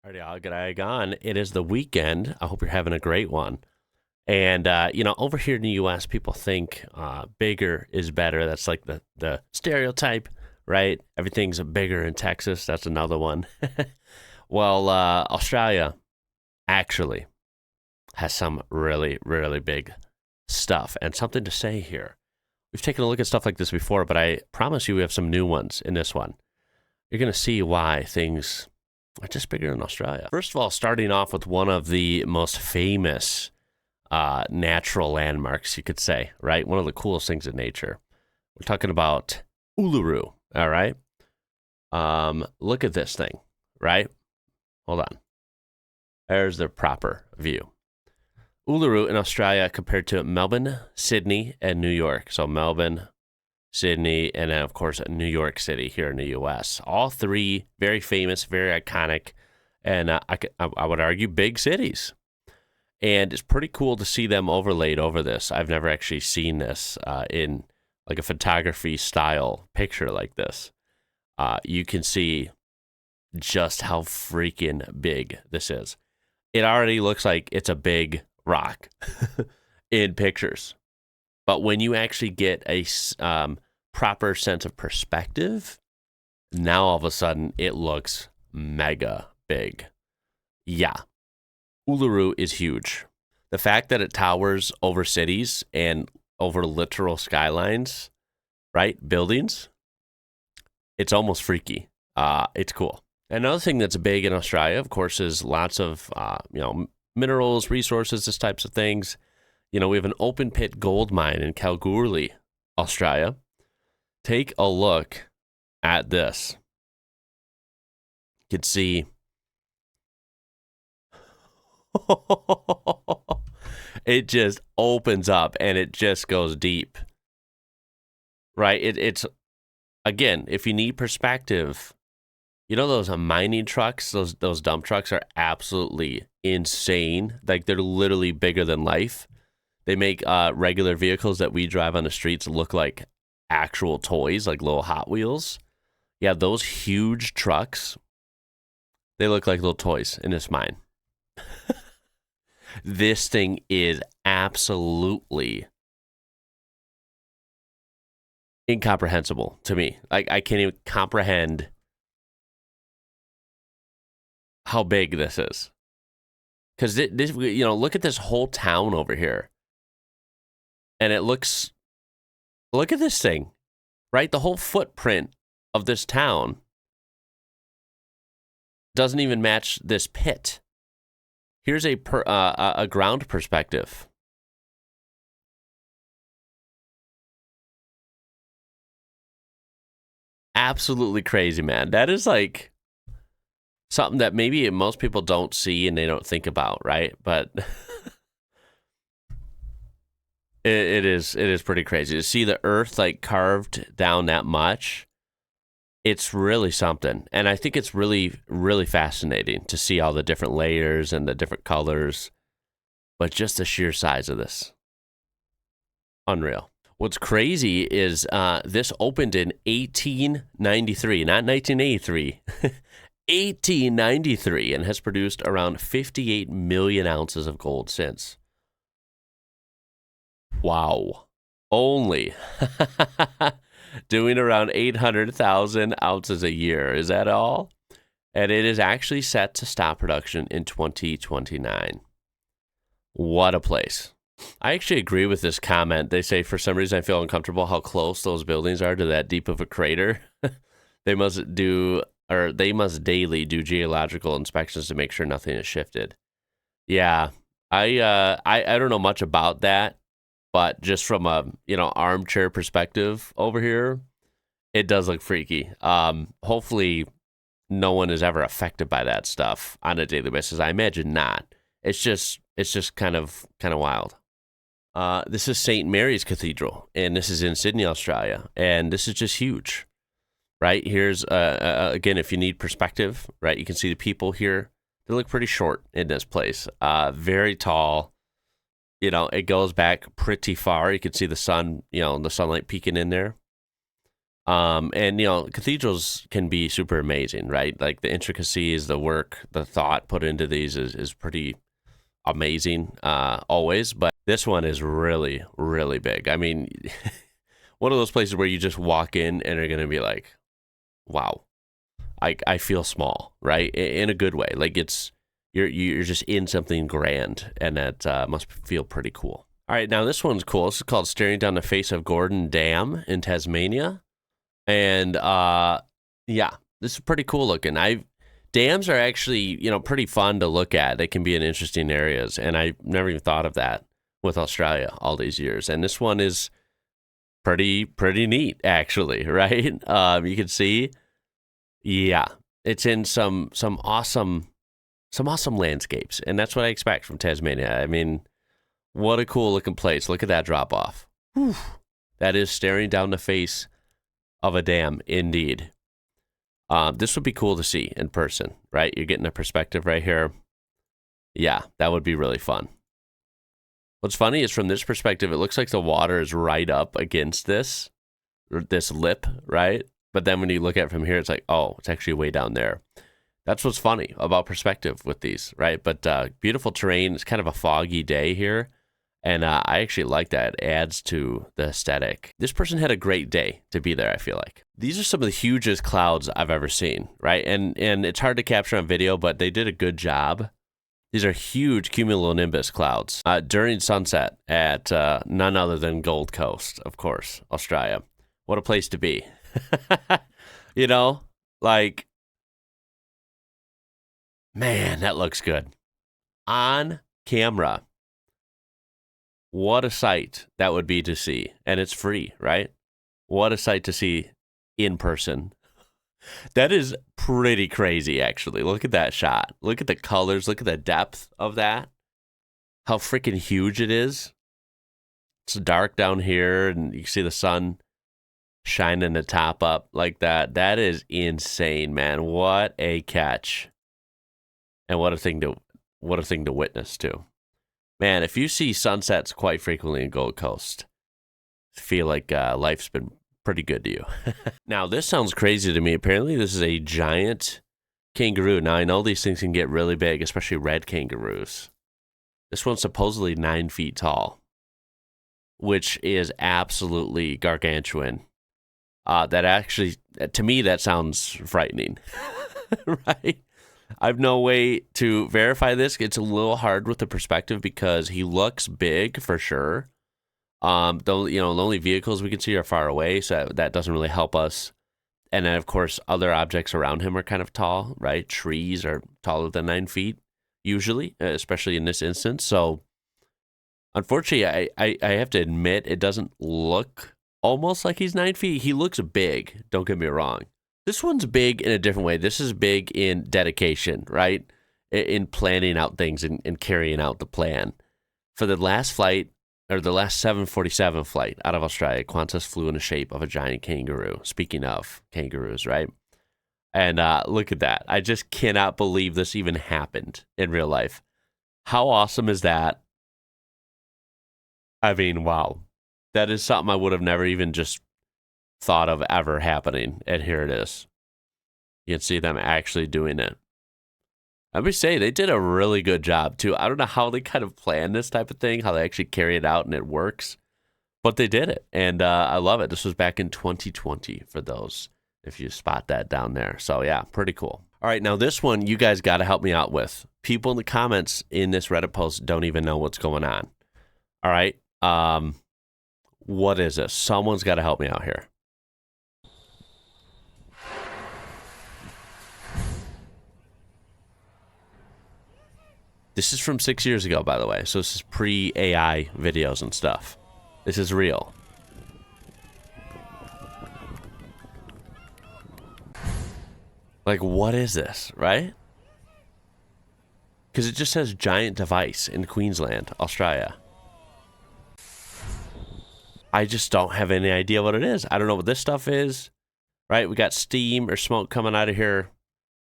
Alrighty, I'll get on. It is the weekend. I hope you're having a great one. And over here in the U.S., people think bigger is better. That's like the stereotype, right? Everything's bigger in Texas. That's another one. Well, Australia actually has some really, really big stuff and something to say here. We've taken a look at stuff like this before, but I promise you we have some new ones in this one. You're going to see why things are just bigger in Australia. First of all, starting off with one of the most famous natural landmarks, you could say, right? One of the coolest things in nature. We're talking about Uluru, all right? Look at this thing, right? Hold on. There's the proper view. Uluru in Australia compared to Melbourne, Sydney, and New York. So Melbourne, Sydney, and then, of course, New York City here in the U.S. All three very famous, very iconic, and I would argue big cities. And it's pretty cool to see them overlaid over this. I've never actually seen this in like a photography style picture like this. You can see just how freaking big this is. It already looks like it's a big rock in pictures. But when you actually get a proper sense of perspective, now all of a sudden it looks mega big. Yeah, Uluru is huge. The fact that it towers over cities and over literal skylines, right? Buildings, it's almost freaky. It's cool. Another thing that's big in Australia, of course, is lots of minerals, resources, this types of things. We have an open pit gold mine in Kalgoorlie, Australia. Take a look at this. You can see it just opens up and it just goes deep. Right? It's again, if you need perspective, those mining trucks, those dump trucks are absolutely insane. Like they're literally bigger than life. They make regular vehicles that we drive on the streets look like actual toys, like little Hot Wheels. Yeah, those huge trucks, they look like little toys in this mine. This thing is absolutely incomprehensible to me. I can't even comprehend how big this is. Because this, look at this whole town over here. And look at this thing, right? The whole footprint of this town doesn't even match this pit. Here's a ground perspective. Absolutely crazy, man. That is like something that maybe most people don't see and they don't think about, right? But it is pretty crazy to see the earth like carved down that much. It's really something. And I think it's really, really fascinating to see all the different layers and the different colors, but just the sheer size of this. Unreal. What's crazy is this opened in 1893, not 1983, 1893, and has produced around 58 million ounces of gold since. Wow. Only doing around 800,000 ounces a year. Is that all? And it is actually set to stop production in 2029. What a place. I actually agree with this comment. They say, for some reason, I feel uncomfortable how close those buildings are to that deep of a crater. They must daily do geological inspections to make sure nothing is shifted. Yeah, I don't know much about that. But just from a armchair perspective over here, it does look freaky. Hopefully, no one is ever affected by that stuff on a daily basis. I imagine not. It's just kind of wild. This is St. Mary's Cathedral, and this is in Sydney, Australia, and this is just huge. Right here's again, if you need perspective, right, you can see the people here. They look pretty short in this place. Very tall. It goes back pretty far. You can see the sun, the sunlight peeking in there. And, you know, cathedrals can be super amazing, right? Like the intricacies, the work, the thought put into these is pretty amazing always. But this one is really, really big. I mean, one of those places where you just walk in and are going to be like, wow, I feel small, right? In a good way. Like you're just in something grand, and that must feel pretty cool. All right, now this one's cool. This is called Staring Down the Face of Gordon Dam in Tasmania. And yeah, this is pretty cool looking. Dams are actually, you know, pretty fun to look at. They can be in interesting areas, and I never even thought of that with Australia all these years. And this one is pretty neat, actually, right? You can see, yeah, it's in some awesome landscapes, and that's what I expect from Tasmania. I mean, what a cool looking place! Look at that drop off. Whew. That is staring down the face of a dam, indeed. This would be cool to see in person, right? You're getting a perspective right here. Yeah, that would be really fun. What's funny is from this perspective, it looks like the water is right up against this lip, right? But then when you look at it from here, it's like, oh, it's actually way down there. That's what's funny about perspective with these, right? But beautiful terrain. It's kind of a foggy day here. And I actually like that. It adds to the aesthetic. This person had a great day to be there, I feel like. These are some of the hugest clouds I've ever seen, right? And it's hard to capture on video, but they did a good job. These are huge cumulonimbus clouds during sunset at none other than Gold Coast, of course, Australia. What a place to be. You know, like, man, that looks good. On camera. What a sight that would be to see. And it's free, right? What a sight to see in person. That is pretty crazy, actually. Look at that shot. Look at the colors. Look at the depth of that. How freaking huge it is. It's dark down here, and you see the sun shining the top up like that. That is insane, man. What a catch. And what a thing to witness, too. Man, if you see sunsets quite frequently in Gold Coast, I feel like life's been pretty good to you. Now, this sounds crazy to me. Apparently, this is a giant kangaroo. Now, I know these things can get really big, especially red kangaroos. This one's supposedly 9 feet tall, which is absolutely gargantuan. That actually, to me, that sounds frightening, right? I've no way to verify this. It's a little hard with the perspective because he looks big for sure. Though, you know, the only vehicles we can see are far away, so that doesn't really help us. And then, of course, other objects around him are kind of tall, right? Trees are taller than 9 feet, usually, especially in this instance. So, unfortunately, I have to admit, it doesn't look almost like he's 9 feet. He looks big, don't get me wrong. This one's big in a different way. This is big in dedication, right? In planning out things and carrying out the plan. For the last flight, or the last 747 flight out of Australia, Qantas flew in the shape of a giant kangaroo. Speaking of kangaroos, right? And look at that. I just cannot believe this even happened in real life. How awesome is that? I mean, wow. That is something I would have never even just thought of ever happening, and here it is. You can see them actually doing it. Let me say, they did a really good job, too. I don't know how they kind of planned this type of thing, how they actually carry it out and it works, but they did it, and I love it. This was back in 2020 for those, if you spot that down there. So, yeah, pretty cool. All right, now this one you guys got to help me out with. People in the comments in this Reddit post don't even know what's going on. All right, what is this? Someone's got to help me out here. This is from 6 years ago, by the way. So this is pre-AI videos and stuff. This is real. Like, what is this, right? Because it just says giant device in Queensland, Australia. I just don't have any idea what it is. I don't know what this stuff is, right? We got steam or smoke coming out of here.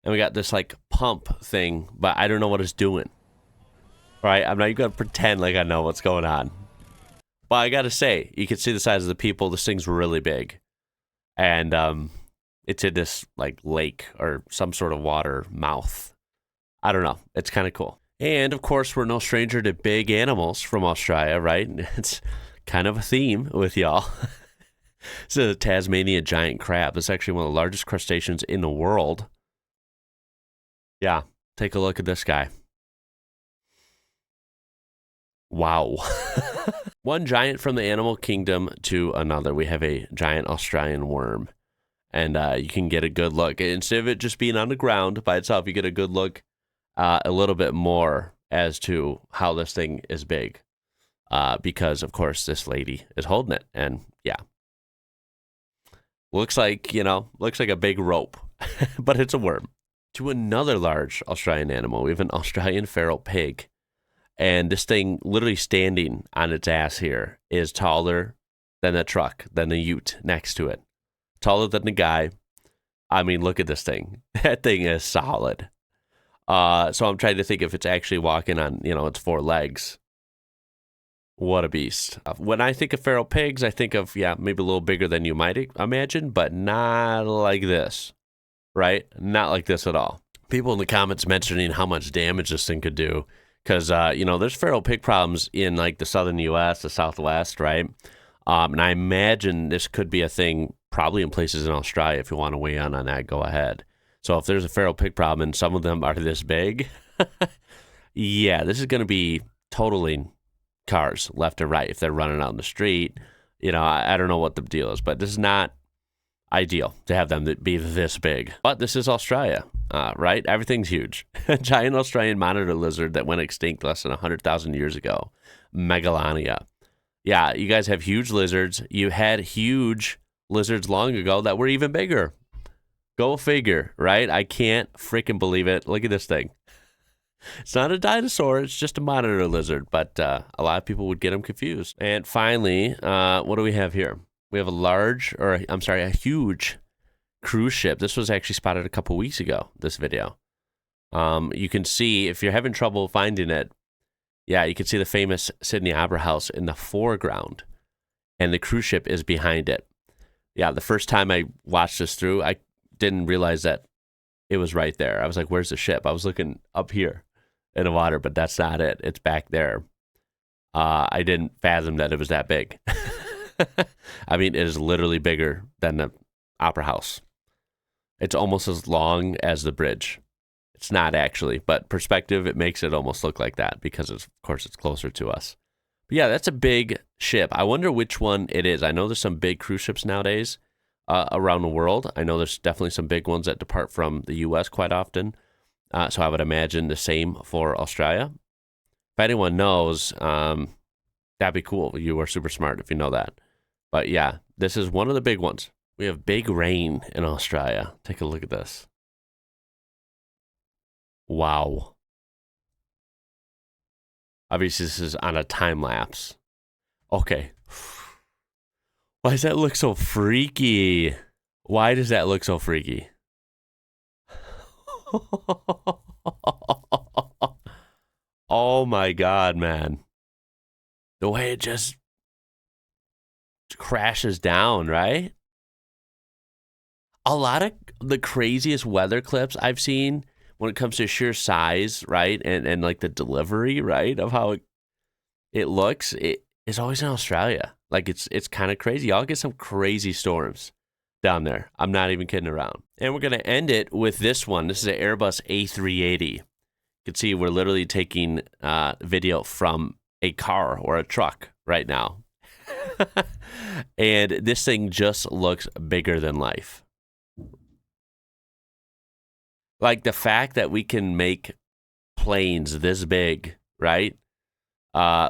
And we got this, like, pump thing, but I don't know what it's doing. Right, I'm not even going to pretend like I know what's going on. But I got to say, you can see the size of the people. This thing's really big. and it's in this like lake or some sort of water mouth. I don't know. It's kind of cool. And of course, we're no stranger to big animals from Australia, right? It's kind of a theme with y'all. This is a Tasmanian giant crab. It's actually one of the largest crustaceans in the world. Yeah, take a look at this guy. Wow. One giant from the animal kingdom to another. We have a giant Australian worm. And you can get a good look. Instead of it just being on the ground by itself, you get a good look a little bit more as to how this thing is big. Because, of course, this lady is holding it. And, yeah. Looks like a big rope. But it's a worm. To another large Australian animal, we have an Australian feral pig. And this thing literally standing on its ass here is taller than the truck, than the ute next to it. Taller than the guy. I mean, look at this thing. That thing is solid. So I'm trying to think if it's actually walking on, its four legs. What a beast. When I think of feral pigs, I think of, maybe a little bigger than you might imagine, but not like this, right? Not like this at all. People in the comments mentioning how much damage this thing could do. Because, there's feral pig problems in, like, the southern U.S., the Southwest, right? And I imagine this could be a thing probably in places in Australia. If you want to weigh in on that, go ahead. So if there's a feral pig problem and some of them are this big, yeah, this is going to be totaling cars left or right if they're running out in the street. I don't know what the deal is, but this is not ideal to have them be this big. But this is Australia, right? Everything's huge. A giant Australian monitor lizard that went extinct less than 100,000 years ago. Megalania. Yeah, you guys have huge lizards. You had huge lizards long ago that were even bigger. Go figure, right? I can't freaking believe it. Look at this thing. It's not a dinosaur. It's just a monitor lizard. But a lot of people would get them confused. And finally, what do we have here? We have a huge cruise ship. This was actually spotted a couple weeks ago, this video. You can see, if you're having trouble finding it, you can see the famous Sydney Opera House in the foreground, and the cruise ship is behind it. Yeah, the first time I watched this through, I didn't realize that it was right there. I was like, where's the ship? I was looking up here in the water, but that's not it. It's back there. I didn't fathom that it was that big. I mean, it is literally bigger than the Opera House. It's almost as long as the bridge. It's not actually, but perspective, it makes it almost look like that because, of course, it's closer to us. But yeah, that's a big ship. I wonder which one it is. I know there's some big cruise ships nowadays around the world. I know there's definitely some big ones that depart from the U.S. quite often. So I would imagine the same for Australia. If anyone knows, that'd be cool. You are super smart if you know that. But yeah, this is one of the big ones. We have big rain in Australia. Take a look at this. Wow. Obviously, this is on a time lapse. Okay. Why does that look so freaky? Why does that look so freaky? Oh my God, man. The way it just crashes down, right? A lot of the craziest weather clips I've seen when it comes to sheer size, right? And like the delivery, right? Of how it looks, it is always in Australia. Like it's kind of crazy. Y'all get some crazy storms down there. I'm not even kidding around. And we're going to end it with this one. This is an Airbus A380. You can see we're literally taking video from a car or a truck right now. And this thing just looks bigger than life. Like the fact that we can make planes this big, right?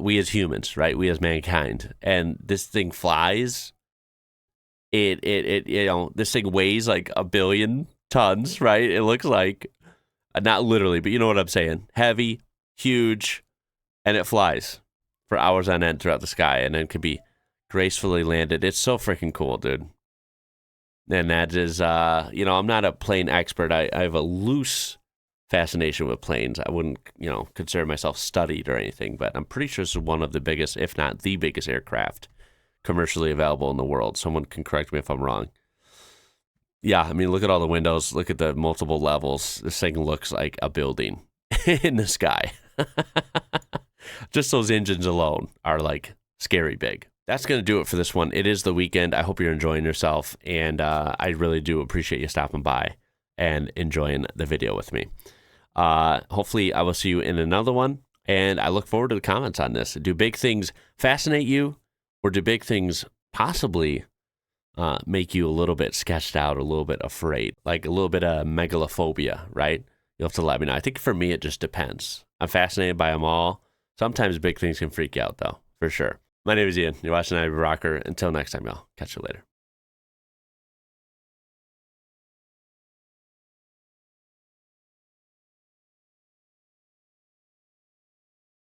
We as humans, right? We as mankind. And this thing flies. This thing weighs like 1 billion tons, right? It looks like, not literally, but you know what I'm saying. Heavy, huge, and it flies for hours on end throughout the sky and then can be gracefully landed. It's so freaking cool, dude. And that is, I'm not a plane expert. I have a loose fascination with planes. I wouldn't, consider myself studied or anything, but I'm pretty sure this is one of the biggest, if not the biggest aircraft commercially available in the world. Someone can correct me if I'm wrong. Yeah, I mean, look at all the windows. Look at the multiple levels. This thing looks like a building in the sky. Just those engines alone are like scary big. That's going to do it for this one. It is the weekend. I hope you're enjoying yourself, and I really do appreciate you stopping by and enjoying the video with me. Hopefully, I will see you in another one, and I look forward to the comments on this. Do big things fascinate you, or do big things possibly make you a little bit sketched out, a little bit afraid, like a little bit of megalophobia, right? You'll have to let me know. I think for me, it just depends. I'm fascinated by them all. Sometimes big things can freak you out, though, for sure. My name is Ian. You're watching IWrocker. Until next time, y'all. Catch you later.